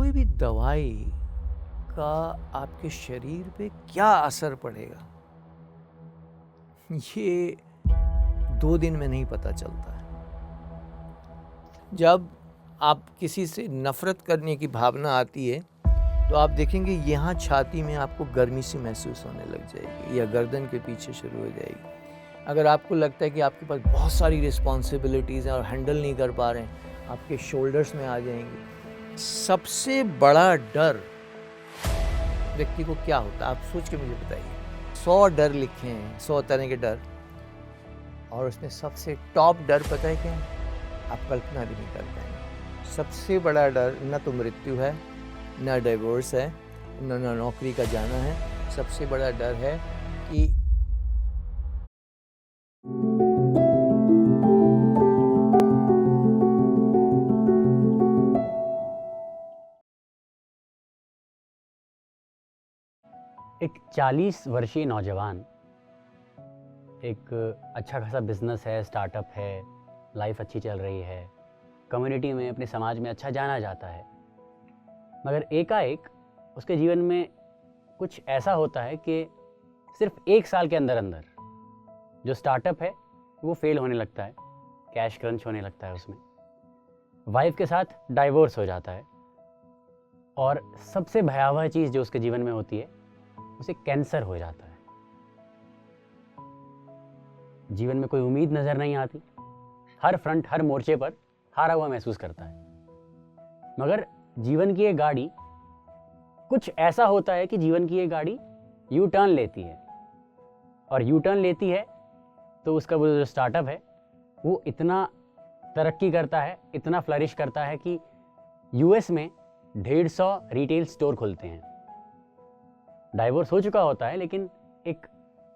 कोई भी दवाई का आपके शरीर पे क्या असर पड़ेगा, ये 2 दिन में नहीं पता चलता है। जब आप किसी से नफ़रत करने की भावना आती है तो आप देखेंगे यहाँ छाती में आपको गर्मी सी महसूस होने लग जाएगी या गर्दन के पीछे शुरू हो जाएगी। अगर आपको लगता है कि आपके पास बहुत सारी रिस्पॉन्सिबिलिटीज़ हैं और हैंडल नहीं कर पा रहे हैं, आपके शोल्डर्स में आ जाएंगी। सबसे बड़ा डर व्यक्ति को क्या होता है, आप सोच के मुझे बताइए। 100 डर लिखे हैं, 100 तरह के डर, और उसमें सबसे टॉप डर पता है क्या है? आप कल्पना भी नहीं कर पाएंगे। सबसे बड़ा डर न तो मृत्यु है, न डिवोर्स है, न नौकरी का जाना है। सबसे बड़ा डर है कि एक 40 वर्षीय नौजवान, एक अच्छा खासा बिजनेस है, स्टार्टअप है, लाइफ अच्छी चल रही है, कम्युनिटी में, अपने समाज में अच्छा जाना जाता है, मगर एकाएक उसके जीवन में कुछ ऐसा होता है कि सिर्फ 1 साल के अंदर अंदर जो स्टार्टअप है वो फेल होने लगता है, कैश क्रंच होने लगता है उसमें, वाइफ के साथ डाइवोर्स हो जाता है, और सबसे भयावह चीज़ जो उसके जीवन में होती है उसे कैंसर हो जाता है। जीवन में कोई उम्मीद नजर नहीं आती, हर फ्रंट, हर मोर्चे पर हारा हुआ महसूस करता है। मगर जीवन की ये गाड़ी, कुछ ऐसा होता है कि जीवन की ये गाड़ी यू टर्न लेती है, और यू टर्न लेती है तो उसका वो जो स्टार्टअप है वो इतना तरक्की करता है, इतना फ्लरिश करता है कि यूएस में 150 रिटेल स्टोर खुलते हैं। डाइवोर्स हो चुका होता है, लेकिन एक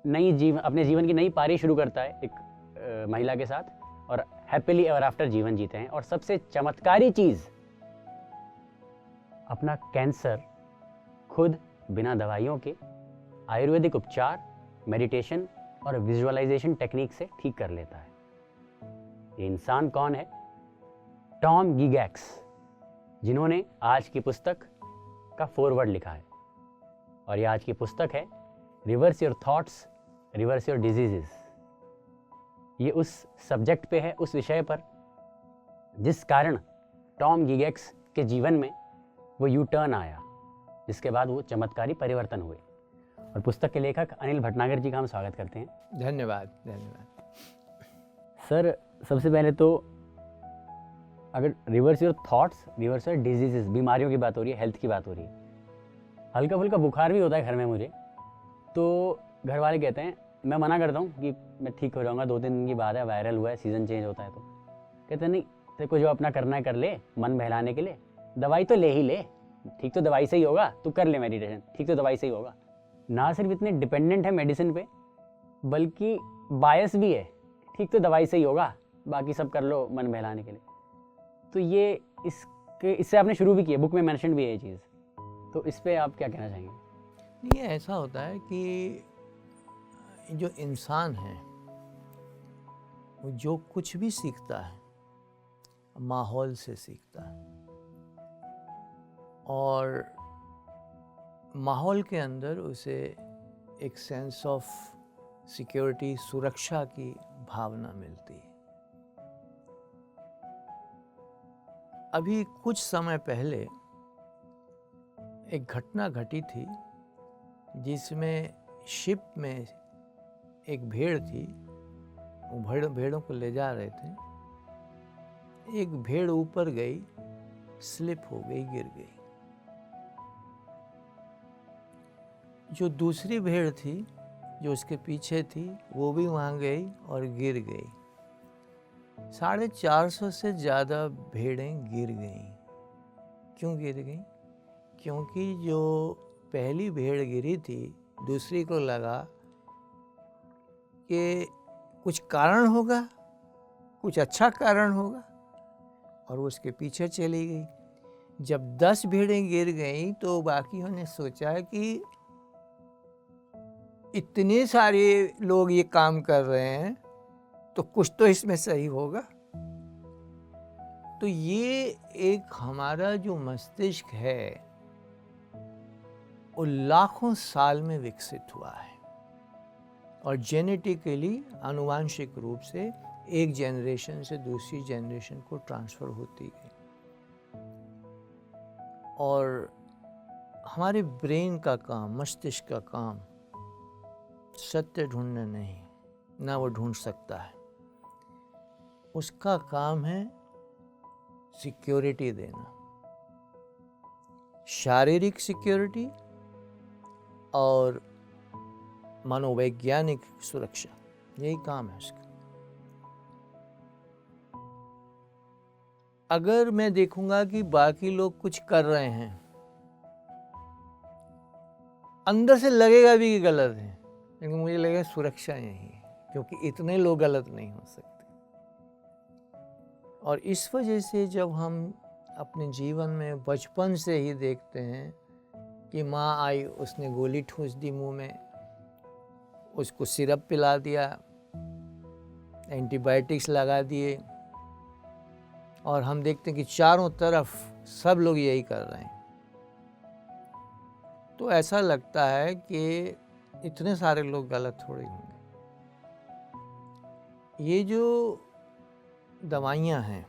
अपने जीवन की नई पारी शुरू करता है एक महिला के साथ, और हैप्पीली एवर आफ्टर जीवन जीते हैं। और सबसे चमत्कारी चीज, अपना कैंसर खुद बिना दवाइयों के आयुर्वेदिक उपचार, मेडिटेशन और विजुअलाइजेशन टेक्निक से ठीक कर लेता है। ये इंसान कौन है? टॉम गिगैक्स, जिन्होंने आज की पुस्तक का फोरवर्ड लिखा है, और ये आज की पुस्तक है reverse your thoughts, reverse your diseases. ये उस सब्जेक्ट पे है, उस विषय पर जिस कारण टॉम गिगैक्स के जीवन में वो यू टर्न आया, जिसके बाद वो चमत्कारी परिवर्तन हुए। और पुस्तक के लेखक अनिल भटनागर जी का हम स्वागत करते हैं। धन्यवाद। धन्यवाद सर, सबसे पहले तो अगर reverse your thoughts, reverse your diseases, बीमारियों की बात हो रही है, हेल्थ की बात हो रही है, हल्का फुल्का बुखार भी होता है घर में मुझे, तो घर वाले कहते हैं, मैं मना करता हूँ कि मैं ठीक हो जाऊँगा, 2-3 दिन की बात है, वायरल हुआ है, सीज़न चेंज होता है, तो कहते हैं नहीं, तेरे को जो अपना करना है कर ले, मन बहलाने के लिए, दवाई तो ले ही ले, ठीक तो दवाई से ही होगा, तू कर ले मेडिटेशन, ठीक तो दवाई से ही होगा। ना सिर्फ इतने डिपेंडेंट है मेडिसिन पे, बल्कि बायस भी है, ठीक तो दवाई से ही होगा, बाकी सब कर लो मन बहलाने के लिए। तो ये इससे आपने शुरू भी किया, बुक में मेंशन भी है ये चीज़, तो इस पे आप क्या कहना चाहेंगे? ये ऐसा होता है कि जो इंसान है वो जो कुछ भी सीखता है माहौल से सीखता है, और माहौल के अंदर उसे एक सेंस ऑफ सिक्योरिटी, सुरक्षा की भावना मिलती है। अभी कुछ समय पहले एक घटना घटी थी जिसमें शिप में एक भेड़ थी, वो भेड़ों को ले जा रहे थे, एक भेड़ ऊपर गई, स्लिप हो गई, गिर गई। जो दूसरी भेड़ थी जो उसके पीछे थी वो भी वहाँ गई और गिर गई। 450 से ज़्यादा भेड़ें गिर गईं। क्यों गिर गईं? क्योंकि जो पहली भेड़ गिरी थी, दूसरी को लगा कि कुछ कारण होगा, कुछ अच्छा कारण होगा, और वो उसके पीछे चली गई। जब 10 भेड़ें गिर गईं तो बाकियों ने सोचा कि इतने सारे लोग ये काम कर रहे हैं तो कुछ तो इसमें सही होगा। तो ये एक हमारा जो मस्तिष्क है वो लाखों साल में विकसित हुआ है और जेनेटिकली आनुवांशिक रूप से एक जनरेशन से दूसरी जनरेशन को ट्रांसफ़र होती गई। और हमारे ब्रेन का काम, मस्तिष्क का काम सत्य ढूंढना नहीं, ना वो ढूंढ सकता है। उसका काम है सिक्योरिटी देना, शारीरिक सिक्योरिटी और मनोवैज्ञानिक सुरक्षा, यही काम है उसका। अगर मैं देखूंगा कि बाकी लोग कुछ कर रहे हैं, अंदर से लगेगा भी कि गलत है, लेकिन मुझे लगेगा सुरक्षा यही है, क्योंकि इतने लोग गलत नहीं हो सकते। और इस वजह से जब हम अपने जीवन में बचपन से ही देखते हैं कि माँ आई, उसने गोली ठूंस दी मुंह में, उसको सिरप पिला दिया, एंटीबायोटिक्स लगा दिए, और हम देखते हैं कि चारों तरफ सब लोग यही कर रहे हैं, तो ऐसा लगता है कि इतने सारे लोग गलत थोड़े होंगे। ये जो दवाइयाँ हैं,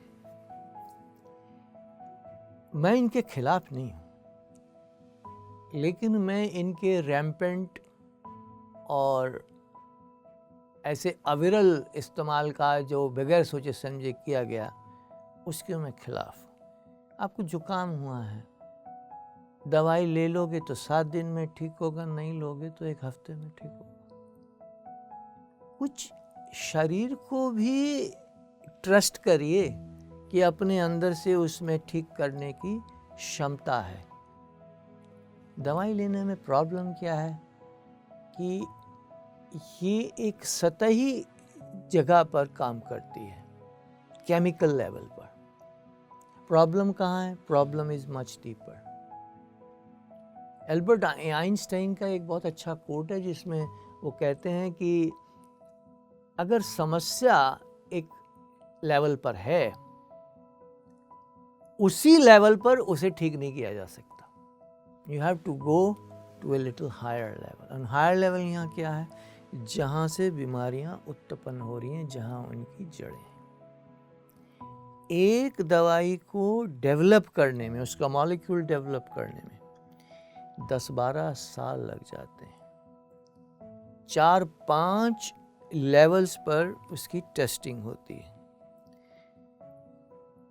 मैं इनके खिलाफ नहीं हूँ, लेकिन मैं इनके रैम्पेंट और ऐसे अविरल इस्तेमाल का जो बगैर सोचे समझे किया गया, उसके मैं खिलाफ हूँ। आपको जुकाम हुआ है, दवाई ले लोगे तो 7 दिन में ठीक होगा, नहीं लोगे तो 1 हफ्ते में ठीक होगा। कुछ शरीर को भी ट्रस्ट करिए कि अपने अंदर से उसमें ठीक करने की क्षमता है। दवाई लेने में प्रॉब्लम क्या है कि ये एक सतही जगह पर काम करती है, केमिकल लेवल पर। प्रॉब्लम कहाँ है? Problem is much deeper. Albert Einstein का एक बहुत अच्छा कोट है जिसमें वो कहते हैं कि अगर समस्या एक लेवल पर है, उसी लेवल पर उसे ठीक नहीं किया जा सकता। You have to go to a little higher level. और हायर लेवल यहाँ क्या है? जहाँ से बीमारियाँ उत्पन्न हो रही हैं, जहाँ उनकी जड़ें हैं। एक दवाई को डेवलप करने में, उसका मॉलिक्यूल डेवलप करने में 10-12 साल लग जाते हैं। 4-5 लेवल्स पर उसकी टेस्टिंग होती है,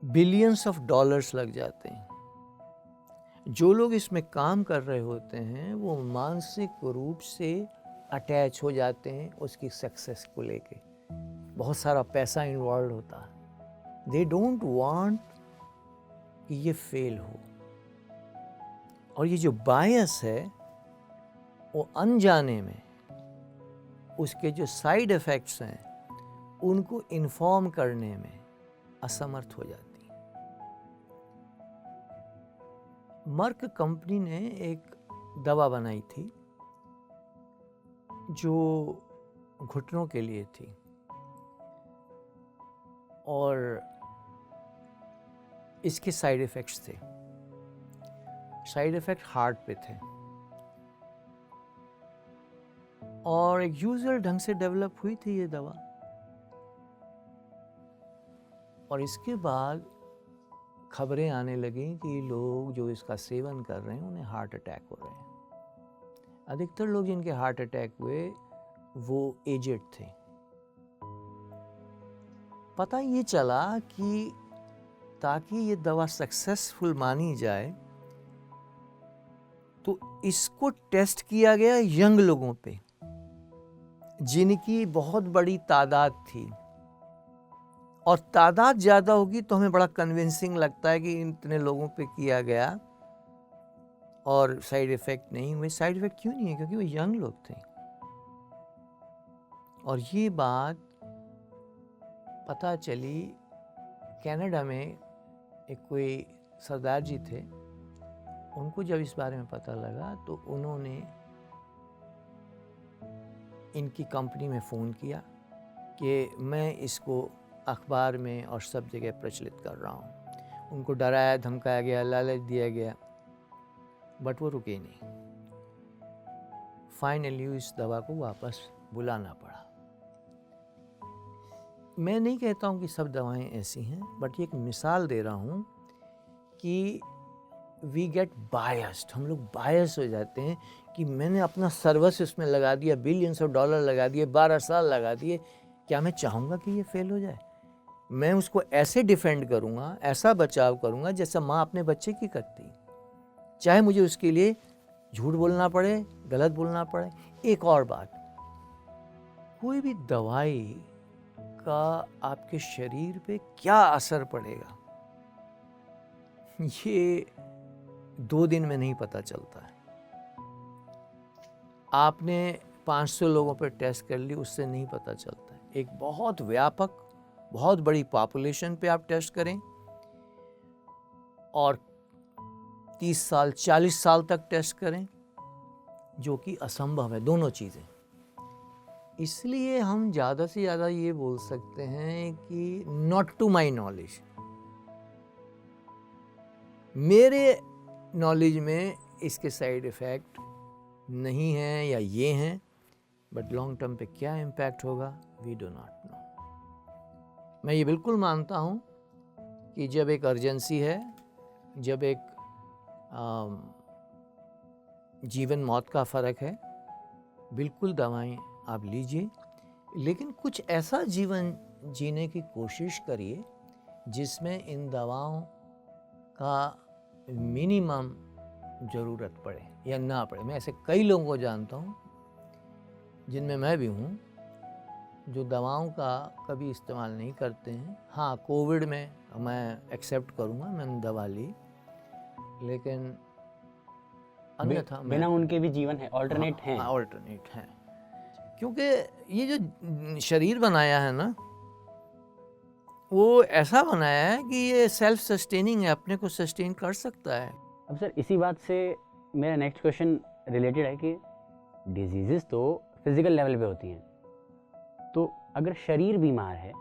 बिलियंस ऑफ डॉलर्स लग जाते हैं। जो लोग इसमें काम कर रहे होते हैं वो मानसिक रूप से अटैच हो जाते हैं उसकी सक्सेस को लेके। बहुत सारा पैसा इन्वॉल्व होता है। दे डोंट वांट कि ये फेल हो। और ये जो बायस है वो अनजाने में उसके जो साइड इफ़ेक्ट्स हैं उनको इन्फॉर्म करने में असमर्थ हो जाती है। मर्क कंपनी ने एक दवा बनाई थी जो घुटनों के लिए थी, और इसके साइड इफ़ेक्ट्स थे। साइड इफ़ेक्ट हार्ट पे थे और एक यूजुअल ढंग से डेवलप हुई थी ये दवा। और इसके बाद खबरें आने लगी कि लोग जो इसका सेवन कर रहे हैं उन्हें हार्ट अटैक हो रहे हैं। अधिकतर लोग जिनके हार्ट अटैक हुए वो एजेड थे। पता ये चला कि ताकि ये दवा सक्सेसफुल मानी जाए तो इसको टेस्ट किया गया यंग लोगों पे, जिनकी बहुत बड़ी तादाद थी। और तादाद ज़्यादा होगी तो हमें बड़ा कन्विंसिंग लगता है कि इतने लोगों पे किया गया और साइड इफ़ेक्ट नहीं हुए। साइड इफ़ेक्ट क्यों नहीं है? क्योंकि वो यंग लोग थे। और ये बात पता चली कनाडा में, एक कोई सरदार जी थे, उनको जब इस बारे में पता लगा तो उन्होंने इनकी कंपनी में फ़ोन किया कि मैं इसको अखबार में और सब जगह प्रचलित कर रहा हूँ, उनको डराया धमकाया गया, लालच दिया गया, बट वो रुके नहीं। फाइनली उस दवा को वापस बुलाना पड़ा। मैं नहीं कहता हूँ कि सब दवाएं ऐसी हैं, बट ये एक मिसाल दे रहा हूँ कि वी गेट बायस्ड, हम लोग बायस हो जाते हैं कि मैंने अपना सर्वस्व इसमें लगा दिया, बिलियंस ऑफ डॉलर लगा दिए, 12 साल लगा दिए, क्या मैं चाहूँगा कि ये फेल हो जाए? मैं उसको ऐसे डिफेंड करूँगा, ऐसा बचाव करूँगा जैसा माँ अपने बच्चे की करती, चाहे मुझे उसके लिए झूठ बोलना पड़े, गलत बोलना पड़े। एक और बात, कोई भी दवाई का आपके शरीर पे क्या असर पड़ेगा ये 2 दिन में नहीं पता चलता है। आपने 500 लोगों पर टेस्ट कर ली, उससे नहीं पता चलता है। एक बहुत व्यापक, बहुत बड़ी पॉपुलेशन पे आप टेस्ट करें और 30 साल 40 साल तक टेस्ट करें, जो कि असंभव है, दोनों चीज़ें। इसलिए हम ज़्यादा से ज़्यादा ये बोल सकते हैं कि नॉट टू माई नॉलेज, मेरे नॉलेज में इसके साइड इफ़ेक्ट नहीं हैं या ये हैं, बट लॉन्ग टर्म पे क्या इम्पैक्ट होगा वी डू नॉट नो। मैं ये बिल्कुल मानता हूँ कि जब एक अर्जेंसी है, जब एक जीवन मौत का फ़र्क है, बिल्कुल दवाएं आप लीजिए, लेकिन कुछ ऐसा जीवन जीने की कोशिश करिए जिसमें इन दवाओं का मिनिमम ज़रूरत पड़े या ना पड़े। मैं ऐसे कई लोगों को जानता हूँ, जिनमें मैं भी हूँ, जो दवाओं का कभी इस्तेमाल नहीं करते हैं। हाँ, कोविड में मैं एक्सेप्ट करूँगा, मैंने दवा ली, लेकिन अन्यथा बिना उनके भी जीवन है, ऑल्टरनेट हैं। ऑल्टरनेट हैं, क्योंकि ये जो शरीर बनाया है ना, वो ऐसा बनाया है कि ये सेल्फ सस्टेनिंग है, अपने को सस्टेन कर सकता है। अब सर इसी बात से मेरा नेक्स्ट क्वेश्चन रिलेटेड है कि डिजीज़ेस तो फिजिकल लेवल पे होती हैं, तो अगर शरीर बीमार है,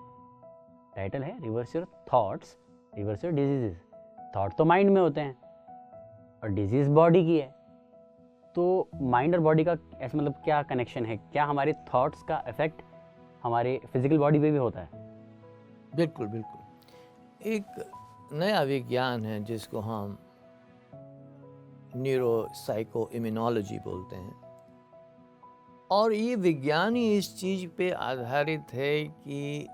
टाइटल है reverse your thoughts, reverse your diseases. Thought तो माइंड में होते हैं और डिजीज़ बॉडी की है, तो माइंड और बॉडी का ऐसा मतलब क्या कनेक्शन है? क्या हमारे थॉट्स का इफेक्ट हमारे फिजिकल बॉडी पे भी होता है? बिल्कुल बिल्कुल। एक नया विज्ञान है जिसको हम न्यूरो साइको इम्यूनोलॉजी बोलते हैं, और ये विज्ञान ही इस चीज़ पे आधारित है कि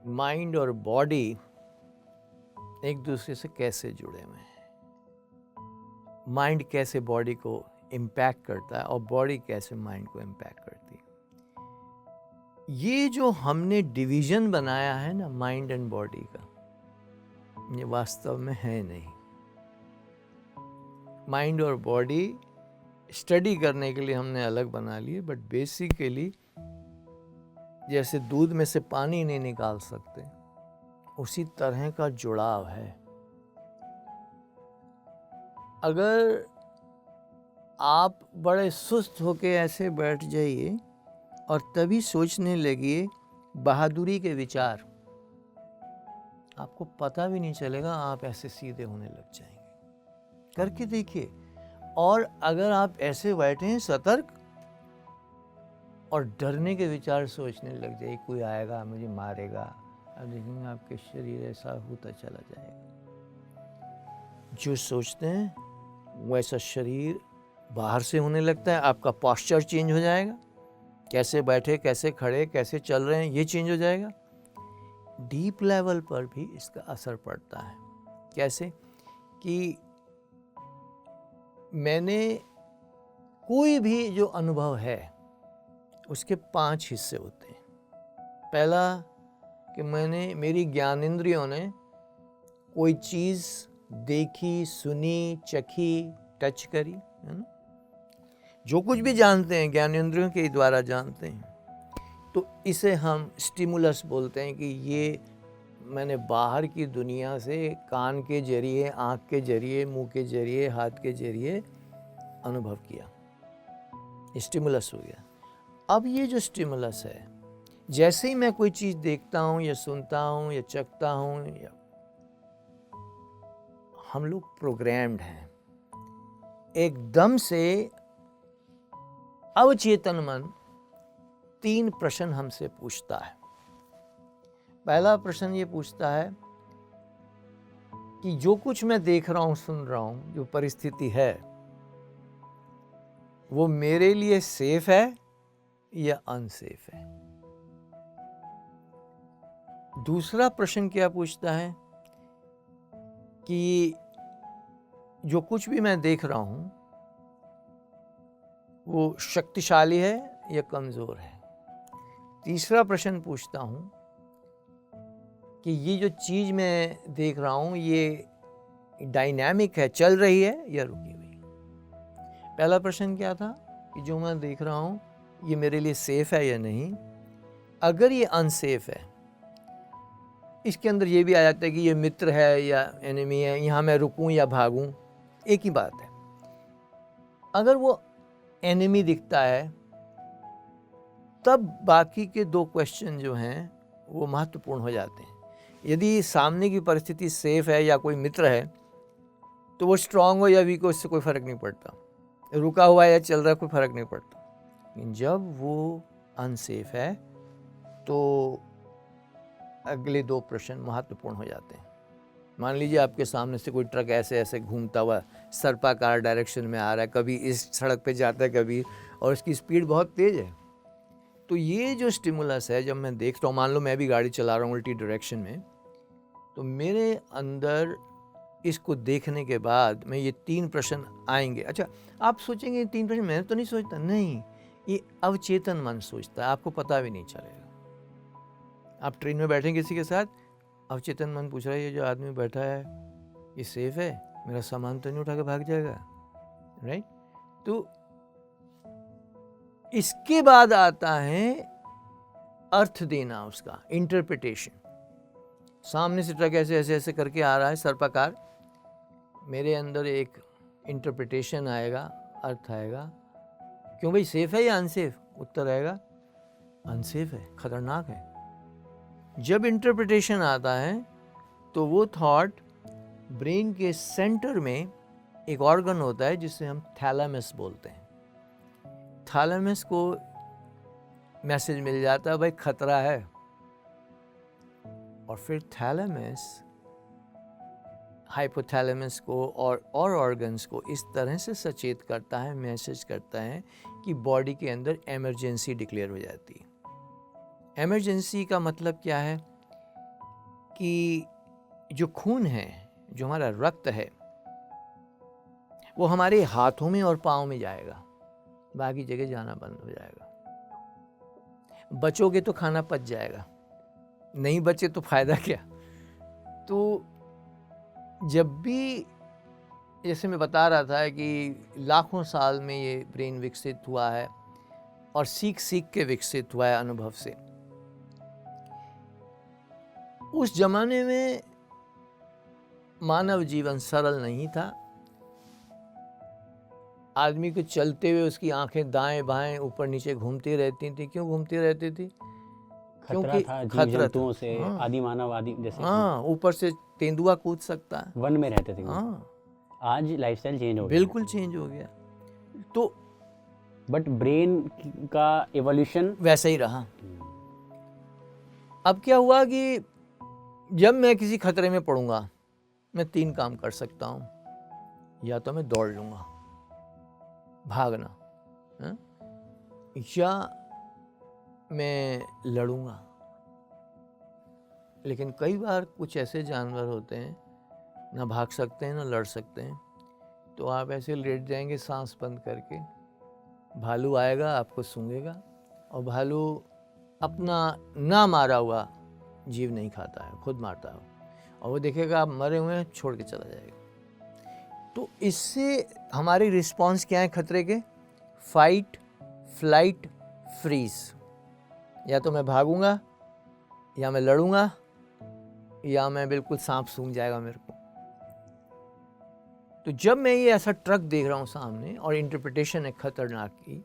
माइंड और बॉडी एक दूसरे से कैसे जुड़े हुए हैं, माइंड कैसे बॉडी को इम्पैक्ट करता है और बॉडी कैसे माइंड को इम्पैक्ट करती है। ये जो हमने डिवीज़न बनाया है ना माइंड एंड बॉडी का, ये वास्तव में है नहीं। माइंड और बॉडी स्टडी करने के लिए हमने अलग बना लिए, बट बेसिकली जैसे दूध में से पानी नहीं निकाल सकते, उसी तरह का जुड़ाव है। अगर आप बड़े सुस्त होके ऐसे बैठ जाइए और तभी सोचने लगिए बहादुरी के विचार, आपको पता भी नहीं चलेगा, आप ऐसे सीधे होने लग जाएंगे। करके देखिए। और अगर आप ऐसे बैठे हैं सतर्क और डरने के विचार सोचने लग जाइए, कोई आएगा मुझे मारेगा, अब देखेंगे आपके शरीर ऐसा होता चला जाएगा। जो सोचते हैं वैसा शरीर बाहर से होने लगता है, आपका पोस्चर चेंज हो जाएगा, कैसे बैठे, कैसे खड़े, कैसे चल रहे हैं, ये चेंज हो जाएगा। डीप लेवल पर भी इसका असर पड़ता है। कैसे कि मैंने कोई भी जो अनुभव है उसके 5 हिस्से होते हैं। पहला कि मेरी ज्ञानेंद्रियों ने कोई चीज़ देखी, सुनी, चखी, टच करी, है ना। जो कुछ भी जानते हैं ज्ञानेंद्रियों के द्वारा जानते हैं, तो इसे हम स्टिमुलस बोलते हैं कि ये मैंने बाहर की दुनिया से कान के जरिए, आँख के जरिए, मुंह के जरिए, हाथ के जरिए अनुभव किया, स्टिमुलस हो गया। अब ये जो स्टिमुलस है, जैसे ही मैं कोई चीज़ देखता हूँ या सुनता हूँ या चखता हूँ या हम लोग प्रोग्राम्ड हैं। एकदम से अवचेतन मन 3 प्रश्न हमसे पूछता है। पहला प्रश्न ये पूछता है कि जो कुछ मैं देख रहा हूं, सुन रहा हूं, जो परिस्थिति है, वो मेरे लिए सेफ है या अनसेफ है। दूसरा प्रश्न क्या पूछता है कि जो कुछ भी मैं देख रहा हूं वो शक्तिशाली है या कमजोर है। तीसरा प्रश्न पूछता हूं कि ये जो चीज मैं देख रहा हूं ये डायनामिक है, चल रही है या रुकी हुई है। पहला प्रश्न क्या था कि जो मैं देख रहा हूं ये मेरे लिए सेफ है या नहीं। अगर ये अनसेफ है, इसके अंदर ये भी आ जाता है कि ये मित्र है या एनिमी है, यहाँ मैं रुकूं या भागूं, एक ही बात है। अगर वो एनिमी दिखता है तब बाकी के 2 क्वेश्चन जो हैं वो महत्वपूर्ण हो जाते हैं। यदि सामने की परिस्थिति सेफ है या कोई मित्र है तो वो स्ट्रांग हो या वीक हो, इससे कोई फर्क नहीं पड़ता। रुका हुआ है या चल रहा है, कोई फर्क नहीं पड़ता। लेकिन जब वो अनसेफ है तो अगले 2 प्रश्न महत्वपूर्ण हो जाते हैं। मान लीजिए आपके सामने से कोई ट्रक ऐसे ऐसे घूमता हुआ सर्पाकार डायरेक्शन में आ रहा है, कभी इस सड़क पे जाता है कभी, और उसकी स्पीड बहुत तेज़ है। तो ये जो स्टिमुलस है, जब मैं देखता हूँ, मान लो मैं भी गाड़ी चला रहा हूँ उल्टी डायरेक्शन में, तो मेरे अंदर इसको देखने के बाद मैं ये 3 प्रश्न आएंगे। अच्छा, आप सोचेंगे ये 3 प्रश्न मैं तो नहीं सोचता, नहीं, ये अवचेतन मन सोचता है, आपको पता भी नहीं चलेगा। आप ट्रेन में बैठेंगे किसी के साथ, अवचेतन मन पूछ रहा है ये जो आदमी बैठा है ये सेफ है, मेरा सामान तो नहीं उठा के भाग जाएगा, राइट। तो इसके बाद आता है अर्थ देना, उसका इंटरप्रिटेशन। सामने से ट्रक ऐसे ऐसे ऐसे करके आ रहा है सर्पाकार, मेरे अंदर एक इंटरप्रिटेशन आएगा, अर्थ आएगा, क्यों भाई, सेफ है या अनसेफ। उत्तर आएगा अनसेफ है, खतरनाक है। जब इंटरप्रिटेशन आता है तो वो थॉट ब्रेन के सेंटर में एक ऑर्गन होता है जिसे हम थैलेमस बोलते हैं। थैलेमस को मैसेज मिल जाता है भाई खतरा है, और फिर थैलेमस हाइपोथैलेमस को और ऑर्गन्स को इस तरह से सचेत करता है, मैसेज करता है कि बॉडी के अंदर इमरजेंसी डिक्लेयर हो जाती है। इमरजेंसी का मतलब क्या है कि जो खून है, जो हमारा रक्त है, वो हमारे हाथों में और पाँव में जाएगा, बाकी जगह जाना बंद हो जाएगा। बचोगे तो खाना पच जाएगा, नहीं बचे तो फायदा क्या। तो जब भी, जैसे मैं बता रहा था कि लाखों साल में ये ब्रेन विकसित हुआ है और सीख सीख के विकसित हुआ है अनुभव से। उस जमाने में मानव जीवन सरल नहीं था। आदमी को चलते हुए उसकी आंखें दाएं बाएं ऊपर नीचे घूमती रहती थी। क्यों घूमती रहती थी? खतरा था जीव जंतुओं से, आदि मानव आदि जैसे। हाँ, ऊपर से तेंदुआ कूद सकता है, वन में रहते थे। हाँ, आज लाइफस्टाइल चेंज हो गया, बिल्कुल चेंज हो गया। तो बट ब्रेन का एवोल्यूशन वैसा ही रहा। अब क्या हुआ कि जब मैं किसी खतरे में पड़ूंगा, मैं 3 काम कर सकता हूं। या तो मैं दौड़ लूंगा, भागना है? या मैं लड़ूंगा। लेकिन कई बार कुछ ऐसे जानवर होते हैं ना भाग सकते हैं ना लड़ सकते हैं, तो आप ऐसे लेट जाएंगे सांस बंद करके, भालू आएगा आपको सूंघेगा, और भालू अपना ना मारा हुआ जीव नहीं खाता है, खुद मारता है, और वो देखेगा आप मरे हुए हैं, छोड़ के चला जाएगा। तो इससे हमारी रिस्पॉन्स क्या है खतरे के? Fight, flight, freeze. या तो मैं भागूंगा, या मैं लड़ूंगा, या मैं बिल्कुल सांप सूंघ जाएगा मेरे को। तो जब मैं ये ऐसा ट्रक देख रहा हूं सामने और इंटरप्रिटेशन है खतरनाक की,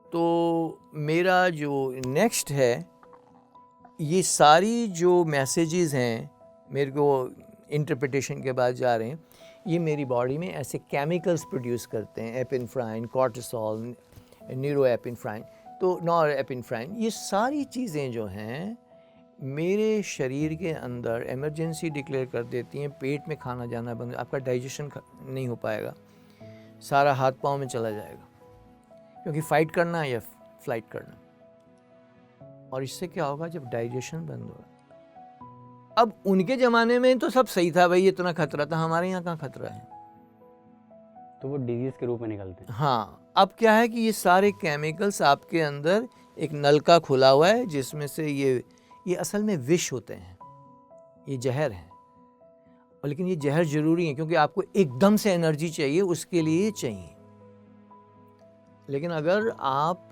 तो मेरा जो नेक्स्ट है, ये सारी जो मैसेजेस हैं मेरे को इंटरप्रिटेशन के बाद जा रहे हैं, ये मेरी बॉडी में ऐसे केमिकल्स प्रोड्यूस करते हैं, एपिनेफ्राइन, कॉर्टिसोल, न्यूरोएपिनेफ्राइन, तो नॉरएपिनेफ्राइन, ये सारी चीज़ें जो हैं मेरे शरीर के अंदर इमरजेंसी डिक्लेयर कर देती हैं, पेट में खाना जाना बंद, आपका डाइजेशन नहीं हो पाएगा, सारा हाथ पाँव में चला जाएगा, क्योंकि फाइट करना है या फ्लाइट करना। और इससे क्या होगा, जब डाइजेशन बंद होगा, अब उनके ज़माने में तो सब सही था भाई, इतना खतरा था, हमारे यहाँ कहाँ खतरा है, तो वो डिजीज़ के रूप में निकलते हैं। हाँ, अब क्या है कि ये सारे केमिकल्स आपके अंदर एक नलका खुला हुआ है, जिसमें से ये असल में विष होते हैं, ये जहर है। और लेकिन ये जहर ज़रूरी है, क्योंकि आपको एकदम से एनर्जी चाहिए, उसके लिए चाहिए। लेकिन अगर आप,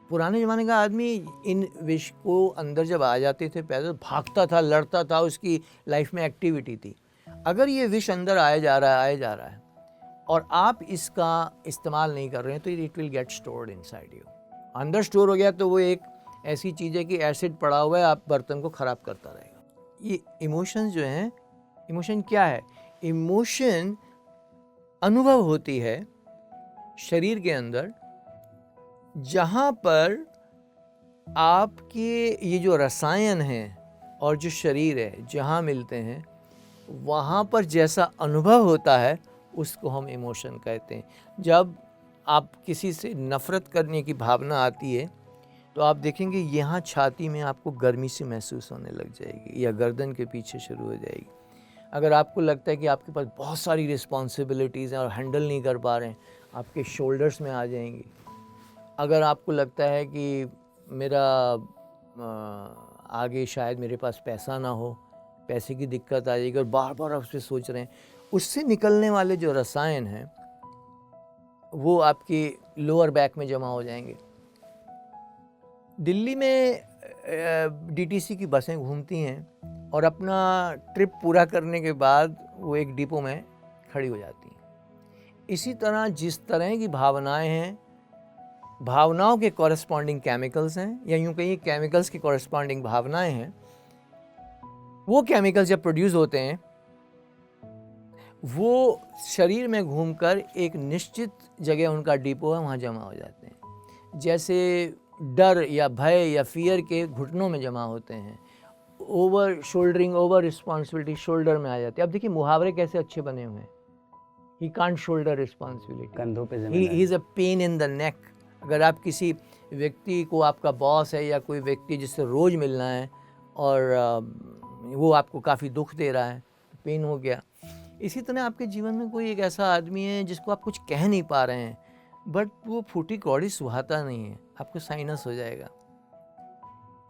पुराने ज़माने का आदमी इन विष को अंदर जब आ जाते थे, पैदल भागता था, लड़ता था, उसकी लाइफ में एक्टिविटी थी। अगर ये विष अंदर आया जा रहा है और आप इसका इस्तेमाल नहीं कर रहे हैं, तो it will get stored inside you. अंदर स्टोर हो गया तो वो एक ऐसी चीज़ है कि एसिड पड़ा हुआ है, आप बर्तन को ख़राब करता रहेगा। ये इमोशंस जो हैं, इमोशन क्या है, इमोशन अनुभव होती है शरीर के अंदर, जहाँ पर आपके ये जो रसायन हैं और जो शरीर है जहाँ मिलते हैं, वहाँ पर जैसा अनुभव होता है उसको हम इमोशन कहते हैं। जब आप किसी से नफ़रत करने की भावना आती है, तो आप देखेंगे यहाँ छाती में आपको गर्मी सी महसूस होने लग जाएगी, या गर्दन के पीछे शुरू हो जाएगी। अगर आपको लगता है कि आपके पास बहुत सारी रिस्पॉन्सिबिलिटीज़ हैं और हैंडल नहीं कर पा रहे हैं, आपके शोल्डर्स में आ जाएंगी। अगर आपको लगता है कि मेरा आगे शायद मेरे पास पैसा ना हो, पैसे की दिक्कत आ जाएगी, और बार बार आप उस पर सोच रहे हैं, उससे निकलने वाले जो रसायन हैं वो आपके लोअर बैक में जमा हो जाएंगे। दिल्ली में डीटीसी की बसें घूमती हैं और अपना ट्रिप पूरा करने के बाद वो एक डिपो में खड़ी हो जाती हैं। इसी तरह जिस तरह की भावनाएं हैं, भावनाओं के कॉरेस्पॉन्डिंग केमिकल्स हैं, या यूँ कहिए केमिकल्स के कॉरेस्पॉन्डिंग भावनाएं हैं। वो केमिकल्स जब प्रोड्यूस होते हैं, वो शरीर में घूमकर एक निश्चित जगह, उनका डिपो है, वहाँ जमा हो जाते हैं। जैसे डर या भय या फियर के घुटनों में जमा होते हैं, over soldering, over responsibility shoulder में आ जाती है। अब देखिए मुहावरे कैसे अच्छे बने हुए हैं, ही कांट शोल्डर रिस्पॉन्सिबिलिटी, कंधों पे he is a pain in the neck. अगर आप किसी व्यक्ति को, आपका बॉस है या कोई व्यक्ति जिससे रोज़ मिलना है, और वो आपको काफ़ी दुख दे रहा है, पेन हो गया। इसी तरह आपके जीवन में कोई एक ऐसा आदमी है जिसको आप कुछ कह नहीं पा रहे हैं, बट वो फूटी कौड़ी सुहाता नहीं है, आपको साइनस हो जाएगा।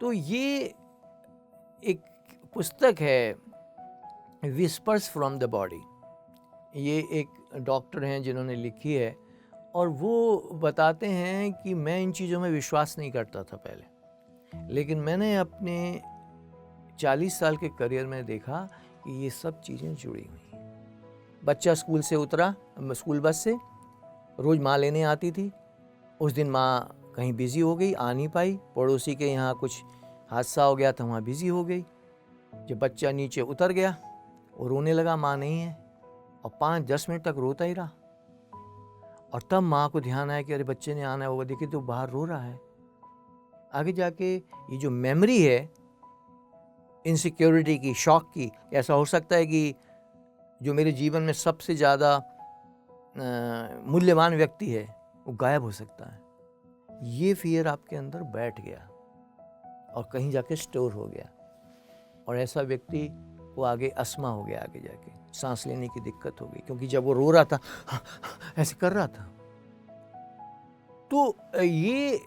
तो ये एक पुस्तक है, विस्पर्स फ्रॉम द बॉडी। ये एक डॉक्टर हैं जिन्होंने लिखी है, और वो बताते हैं कि मैं इन चीज़ों में विश्वास नहीं करता था पहले, लेकिन मैंने अपने 40 साल के करियर में देखा कि ये सब चीज़ें जुड़ी हुई हैं। बच्चा स्कूल से उतरा, स्कूल बस से, रोज़ माँ लेने आती थी। उस दिन माँ कहीं बिज़ी हो गई, आ नहीं पाई, पड़ोसी के यहाँ कुछ हादसा हो गया था, वहाँ बिज़ी हो गई। जब बच्चा नीचे उतर गया, वो रोने लगा, माँ नहीं है, और 5-10 मिनट तक रोता ही रहा। और तब माँ को ध्यान आया कि अरे बच्चे ने आना है, वो देखिए तो बाहर रो रहा है। आगे जाके ये जो मेमोरी है इनसिक्योरिटी की, शॉक की, ऐसा हो सकता है कि जो मेरे जीवन में सबसे ज़्यादा मूल्यवान व्यक्ति है वो गायब हो सकता है। ये फियर आपके अंदर बैठ गया और कहीं जाके स्टोर हो गया, और ऐसा व्यक्ति वो आगे अस्थमा हो गया, आगे जाके सांस लेने की दिक्कत हो गई, क्योंकि जब वो रो रहा था ऐसे कर रहा था। तो ये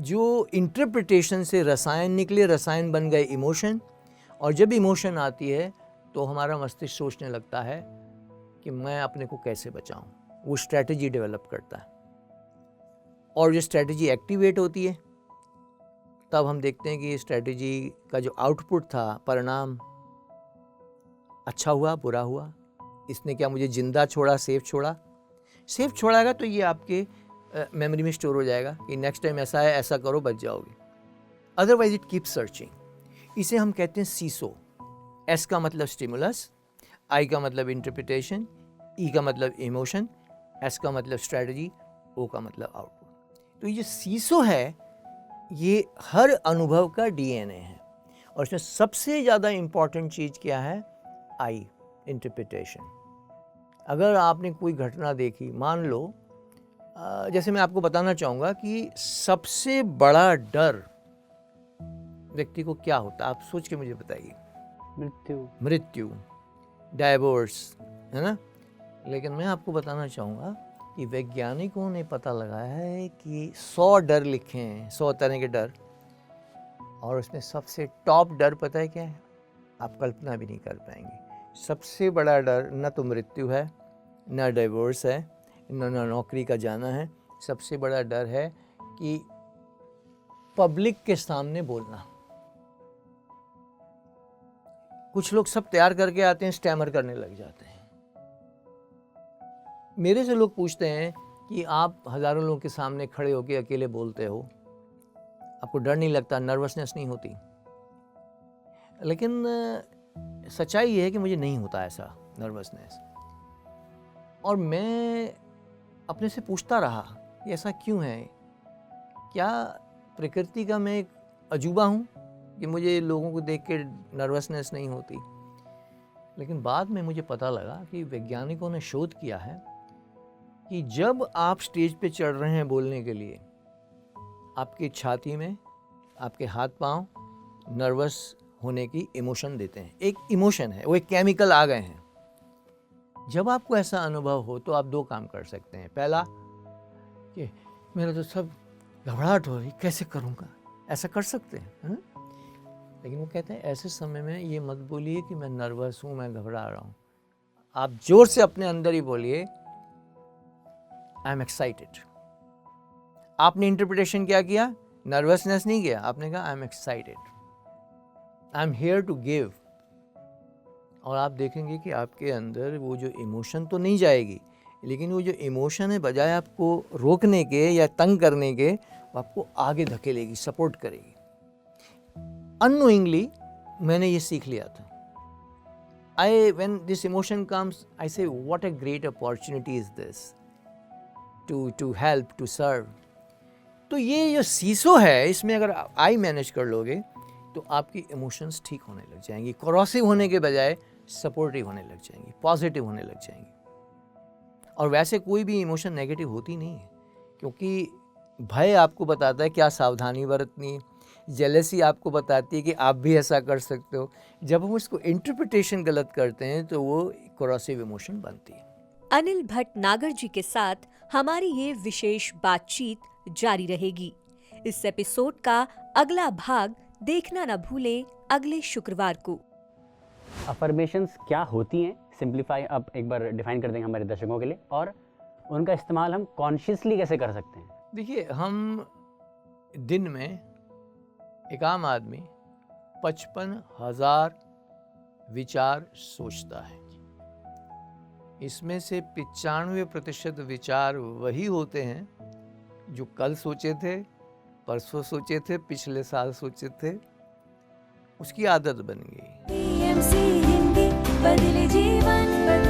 जो इंटरप्रिटेशन से रसायन निकले, रसायन बन गए इमोशन, और जब इमोशन आती है तो हमारा मस्तिष्क सोचने लगता है कि मैं अपने को कैसे बचाऊं, वो स्ट्रैटेजी डेवलप करता है। और जो स्ट्रैटेजी एक्टिवेट होती है, तब हम देखते हैं कि स्ट्रैटेजी का जो आउटपुट था, परिणाम अच्छा हुआ, बुरा हुआ, इसने क्या मुझे जिंदा छोड़ा, सेफ छोड़ा। सेफ छोड़ाएगा तो ये आपके मेमोरी में स्टोर हो जाएगा कि नेक्स्ट टाइम ऐसा है, ऐसा करो, बच जाओगे। Otherwise it keep searching. इसे हम कहते हैं सीसो, एस का मतलब स्टिमुलस, आई का मतलब इंटरप्रिटेशन, ई का मतलब इमोशन, एस का मतलब स्ट्रेटजी, ओ का मतलब आउटपुट। तो ये सीसो है, ये हर अनुभव का डीएनए है। और इसमें सबसे ज़्यादा इम्पॉर्टेंट चीज़ क्या है? आई, इंटरप्रिटेशन। अगर आपने कोई घटना देखी, मान लो जैसे मैं आपको बताना चाहूँगा कि सबसे बड़ा डर व्यक्ति को क्या होता है, आप सोच के मुझे बताइए। मृत्यु, डाइवोर्स, है ना। लेकिन मैं आपको बताना चाहूँगा कि वैज्ञानिकों ने पता लगाया है कि 100 डर लिखे हैं, 100 तरह के डर, और उसमें सबसे टॉप डर पता है क्या है? आप कल्पना भी नहीं कर पाएंगे। सबसे बड़ा डर न तो मृत्यु है, न डिवोर्स है, न नौकरी का जाना है। सबसे बड़ा डर है कि पब्लिक के सामने बोलना। कुछ लोग सब तैयार करके आते हैं, स्टैमर करने लग जाते हैं। मेरे से लोग पूछते हैं कि आप हजारों लोगों के सामने खड़े होकर अकेले बोलते हो, आपको डर नहीं लगता, नर्वसनेस नहीं होती? लेकिन सच्चाई ये है कि मुझे नहीं होता ऐसा नर्वसनेस। और मैं अपने से पूछता रहा कि ऐसा क्यों है? क्या प्रकृति का मैं एक अजूबा हूँ कि मुझे लोगों को देख के नर्वसनेस नहीं होती? लेकिन बाद में मुझे पता लगा कि वैज्ञानिकों ने शोध किया है कि जब आप स्टेज पे चढ़ रहे हैं बोलने के लिए, आपकी छाती में, आपके हाथ पांव नर्वस होने की इमोशन देते हैं। एक इमोशन है, वो एक केमिकल आ गए हैं। जब आपको ऐसा अनुभव हो तो आप दो काम कर सकते हैं। पहला कि मेरा तो सब घबराहट हो रही, कैसे करूँगा, ऐसा कर सकते हैं, है? लेकिन वो कहते हैं ऐसे समय में ये मत बोलिए कि मैं नर्वस हूँ, मैं घबरा रहा हूँ। आप जोर से अपने अंदर ही बोलिए आई एम एक्साइटेड। आपने इंटरप्रिटेशन क्या किया? नर्वसनेस नहीं किया, आपने कहा I am excited, I am here to give. और आप देखेंगे कि आपके अंदर वो जो इमोशन तो नहीं जाएगी, लेकिन वो जो इमोशन है बजाय आपको रोकने के या तंग करने के, वो आपको आगे धकेलेगी, सपोर्ट करेगी। अननोइंगली मैंने ये सीख लिया था। when this emotion comes, I say what a great opportunity is this to help, to serve. तो ये जो सीसो है, इसमें अगर आई मैनेज कर लोगे तो आपकी इमोशंस ठीक होने लग जाएंगी, कॉरोसिव होने के बजाय सपोर्टिव होने लग जाएंगी, पॉजिटिव होने लग जाएंगी। और वैसे कोई भी इमोशन नेगेटिव होती नहीं है, क्योंकि भय आपको बताता है क्या सावधानी बरतनी, जेलसी आपको बताती है कि आप भी ऐसा कर सकते हो। जब हम उसको इंटरप्रिटेशन गलत करते हैं तो वो कॉरोसिव इमोशन बनती है। अनिल भटनागर जी के साथ हमारी ये विशेष बातचीत जारी रहेगी। इस एपिसोड का अगला भाग देखना न भूलें अगले शुक्रवार को। अफर्मेशंस क्या होती हैं, सिंप्लीफाई अब एक बार डिफाइन कर देंगे हमारे दर्शकों के लिए, और उनका इस्तेमाल हम कॉन्शियसली कैसे कर सकते हैं? देखिए, हम दिन में एक आम आदमी 55,000 विचार सोचता है। इसमें से 95% विचार वही होते हैं जो कल सोचे थे, परसों सोचे थे, पिछले साल सोचे थे, उसकी आदत बन गई। PMC हिंदी बदले जीवन।